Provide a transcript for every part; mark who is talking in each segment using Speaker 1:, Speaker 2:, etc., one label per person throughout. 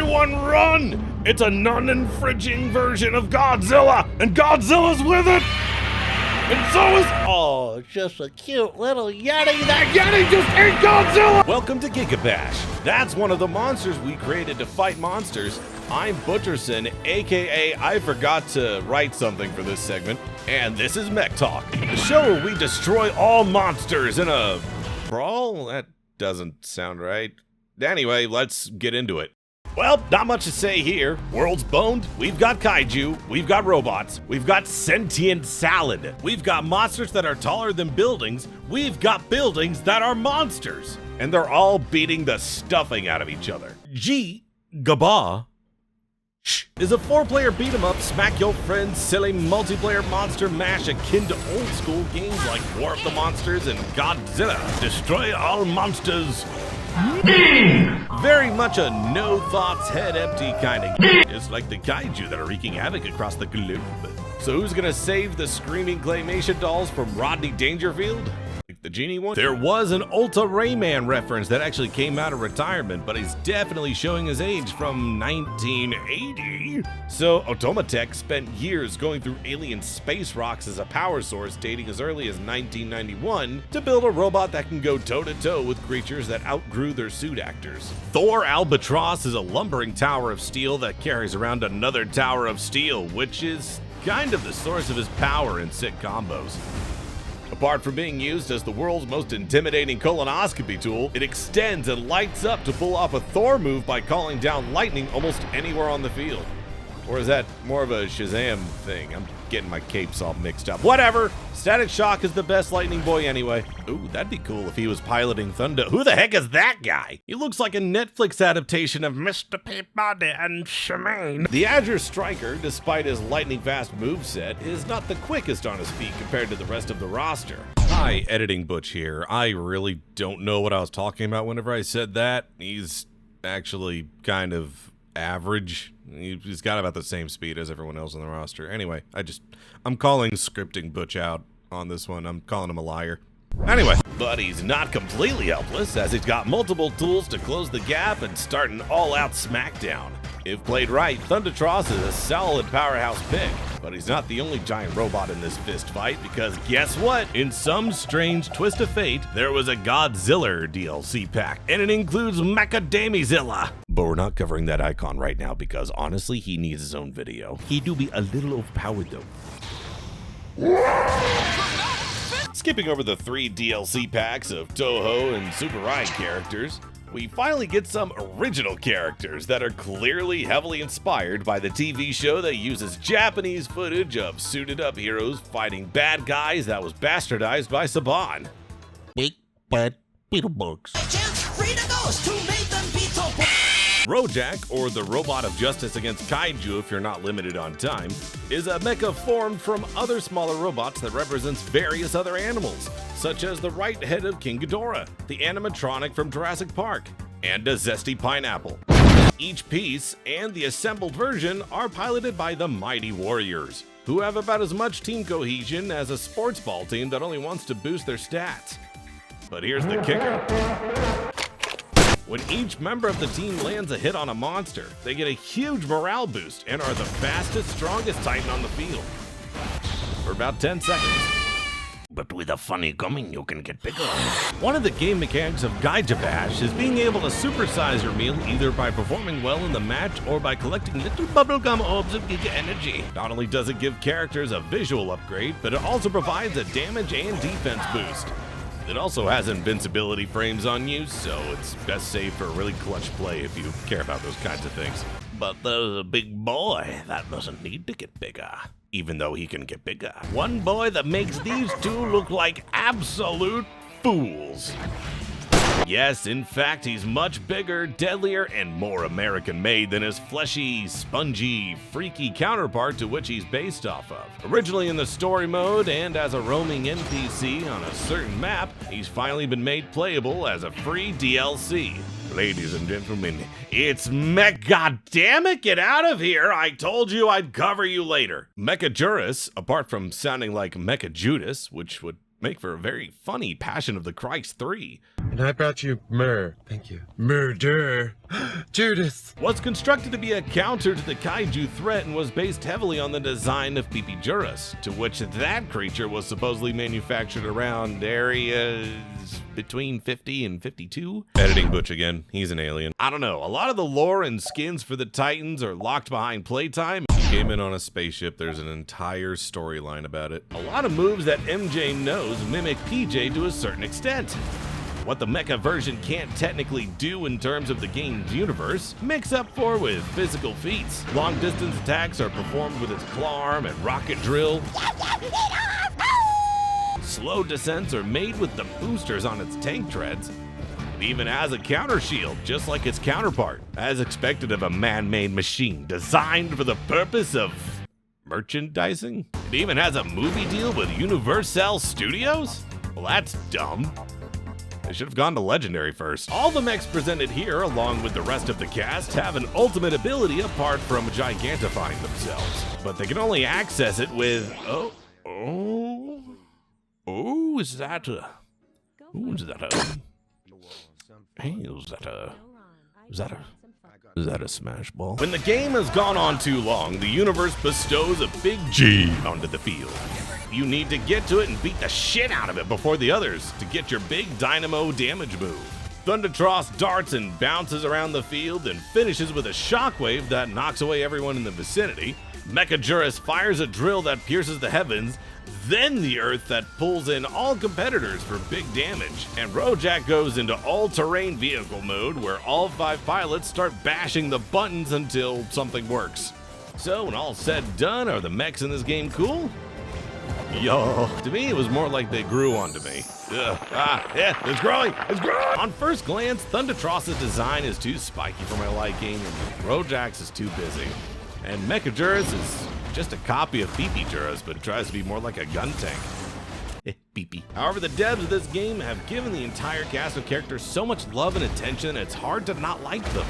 Speaker 1: Everyone run! It's a non-infringing version of Godzilla, and Godzilla's with it! And so is...
Speaker 2: Oh, just a cute little Yeti.
Speaker 1: That Yeti just ate Godzilla! Welcome to GigaBash. That's one of the monsters we created to fight monsters. I'm Butcherson, aka I forgot to write something for this segment, and this is Mech Talk, the show where we destroy all monsters in a brawl? That doesn't sound right. Anyway, let's get into it. Well, not much to say here. World's boned, we've got kaiju, we've got robots, we've got sentient salad, we've got monsters that are taller than buildings, we've got buildings that are monsters. And they're all beating the stuffing out of each other. GigaBash is a 4-player beat-em-up, smack your friends, silly multiplayer monster mash akin to old-school games like War of the Monsters and Godzilla. Destroy all monsters. Very much a no thoughts, head empty kind of game, just like the kaiju that are wreaking havoc across the globe. So who's gonna save the screaming claymation dolls from Rodney Dangerfield? Like the genie one? There was an Ultra Rayman reference that actually came out of retirement, but he's definitely showing his age from 1980. So Automatech spent years going through alien space rocks as a power source dating as early as 1991 to build a robot that can go toe-to-toe with creatures that outgrew their suit actors. Thor Albatross is a lumbering tower of steel that carries around another tower of steel, which is kind of the source of his power in sick combos. Apart from being used as the world's most intimidating colonoscopy tool, it extends and lights up to pull off a Thor move by calling down lightning almost anywhere on the field. Or is that more of a Shazam thing? I'm getting my capes all mixed up. Whatever! Static Shock is the best lightning boy anyway. Ooh, that'd be cool if he was piloting Thunder. Who the heck is that guy? He looks like a Netflix adaptation of Mr. Peabody and Shemaine. The Azure Striker, despite his lightning-fast moveset, is not the quickest on his feet compared to the rest of the roster. Hi, Editing Butch here. I really don't know what I was talking about whenever I said that. He's actually kind of average. He's got about the same speed as everyone else on the roster. Anyway, I'm calling scripting Butch out on this one. I'm calling him a liar. Anyway, but he's not completely helpless, as he's got multiple tools to close the gap and start an all-out smackdown. If played right, Thundatross is a solid powerhouse pick, but he's not the only giant robot in this fist fight, because guess what? In some strange twist of fate, there was a Godzilla DLC pack, and it includes MECHAJuras. But we're not covering that icon right now, because honestly, he needs his own video. He do be a little overpowered though. Skipping over the 3 DLC packs of Toho and Super Ryan characters, we finally get some original characters that are clearly heavily inspired by the TV show that uses Japanese footage of suited up heroes fighting bad guys that was bastardized by Saban.
Speaker 2: Big bad Beetlebugs.
Speaker 1: Rojack, or the Robot of Justice against Kaiju if you're not limited on time, is a mecha formed from other smaller robots that represents various other animals, such as the right head of King Ghidorah, the animatronic from Jurassic Park, and a zesty pineapple. Each piece and the assembled version are piloted by the Mighty Warriors, who have about as much team cohesion as a sports ball team that only wants to boost their stats. But here's the kicker. When each member of the team lands a hit on a monster, they get a huge morale boost and are the fastest, strongest Titan on the field. For about 10 seconds. But with a funny coming, you can get bigger. One of the game mechanics of GigaBash is being able to supersize your meal either by performing well in the match or by collecting little bubblegum orbs of Giga Energy. Not only does it give characters a visual upgrade, but it also provides a damage and defense boost. It also has invincibility frames on you, so it's best saved for a really clutch play if you care about those kinds of things. But there's a big boy that doesn't need to get bigger, even though he can get bigger. One boy that makes these two look like absolute fools. Yes, in fact, he's much bigger, deadlier, and more American-made than his fleshy, spongy, freaky counterpart to which he's based off of. Originally in the story mode and as a roaming NPC on a certain map, he's finally been made playable as a free DLC. Ladies and gentlemen, it's Mech. Goddammit, get out of here! I told you I'd cover you later. MechaJuras, apart from sounding like MechaJuras, which would make for a very funny Passion of the Christ 3.
Speaker 3: And I brought you myrrh. Thank you. Murder. Judas.
Speaker 1: Was constructed to be a counter to the kaiju threat and was based heavily on the design of MechaJuras, to which that creature was supposedly manufactured around areas between 50 and 52. Editing Butch again, he's an alien. I don't know, a lot of the lore and skins for the Titans are locked behind playtime. He came in on a spaceship, there's an entire storyline about it. A lot of moves that MJ knows mimic PJ to a certain extent. What the mecha version can't technically do in terms of the game's universe, makes up for with physical feats. Long distance attacks are performed with its claw arm and rocket drill. Slow descents are made with the boosters on its tank treads. It even has a counter shield, just like its counterpart, as expected of a man-made machine designed for the purpose of merchandising. It even has a movie deal with Universal Studios? Well, that's dumb. They should have gone to Legendary first. All the mechs presented here, along with the rest of the cast, have an ultimate ability apart from gigantifying themselves. But they can only access it with... is that a... Is that a smash ball? When the game has gone on too long, the universe bestows a big G onto the field. You need to get to it and beat the shit out of it before the others to get your big dynamo damage move. Thundatross darts and bounces around the field and finishes with a shockwave that knocks away everyone in the vicinity. MechaJuras fires a drill that pierces the heavens, then the earth that pulls in all competitors for big damage. And Rojack goes into all-terrain vehicle mode where all 5 pilots start bashing the buttons until something works. So when all's said and done, are the mechs in this game cool? Yo, to me it was more like they grew onto me. It's growing! On first glance, Thundatross' design is too spiky for my liking, and Rojack's is too busy. And MechaJuras is just a copy of MechaJuras, but it tries to be more like a gun tank. Beepy. However, the devs of this game have given the entire cast of characters so much love and attention, it's hard to not like them.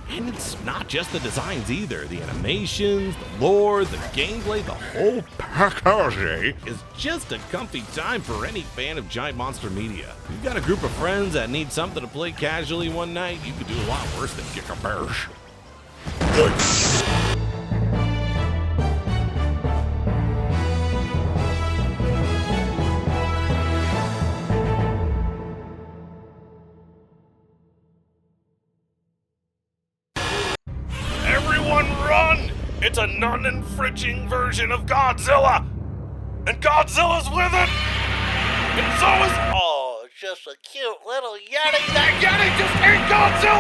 Speaker 1: And it's not just the designs either. The animations, the lore, the gameplay, the whole package is just a comfy time for any fan of giant monster media. If you've got a group of friends that need something to play casually one night, you could do a lot worse than GigaBash. Run! It's a non-infringing version of Godzilla! And Godzilla's with it! And so is...
Speaker 2: Oh, just a cute little Yeti.
Speaker 1: That Yeti just ate Godzilla!